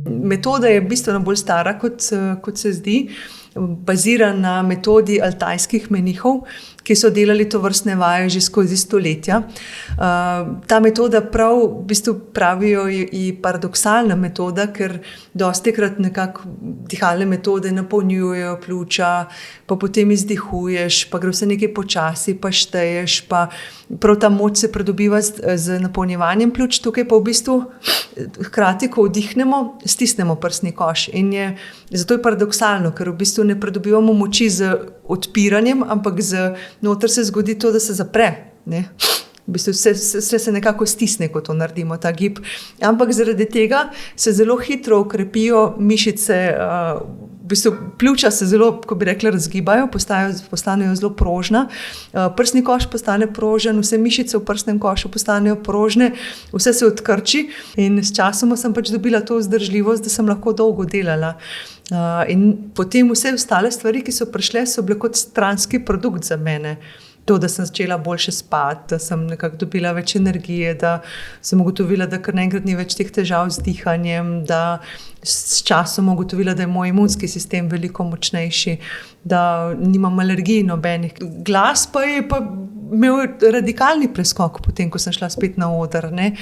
Metoda je bistveno bolj stara, kot se zdi. Bazira na metodi altajskih menihov, ki so delali tovrstne vaje že skozi stoletja. Ta metoda v bistvu pravijo je paradoksalna metoda, ker dostikrat nekako dihalne metode napolnjujejo pljuča, pa potem izdihuješ, pa gre vse nekaj počasi, pa šteješ, pa prav ta moč se pridobiva z napolnjevanjem pljuč, tukaj pa v bistvu hkrati, ko vdihnemo, stisnemo prsni koš. Zato je paradoksalno, ker v bistvu ne pridobivamo moči z odpiranjem, ampak noter se zgodi to, da se zapre. Ne? V bistvu vse se nekako stisne, ko to naredimo, ta gib. Ampak zaradi tega se zelo hitro okrepijo mišice, v bistvu pljuča se zelo, ko bi rekla, razgibajo, postanejo zelo prožna. Prsni koš postane prožen, vse mišice v prsnem košu postanejo prožne, vse se odkrči in s časoma sem dobila to vzdržljivost, da sem lahko dolgo delala. In potem vse ostale stvari, ki so prišle, so bile kot stranski produkt za mene. To, da sem začela boljše spati, da sem nekako dobila več energije, da sem ugotovila, da kar naenkrat ni več teh težav z dihanjem, da s časom ugotovila, da je moj imunski sistem veliko močnejši, da nimam alergij nobenih. Glas pa je imel radikalni preskok potem, ko sem šla spet na oder, ne.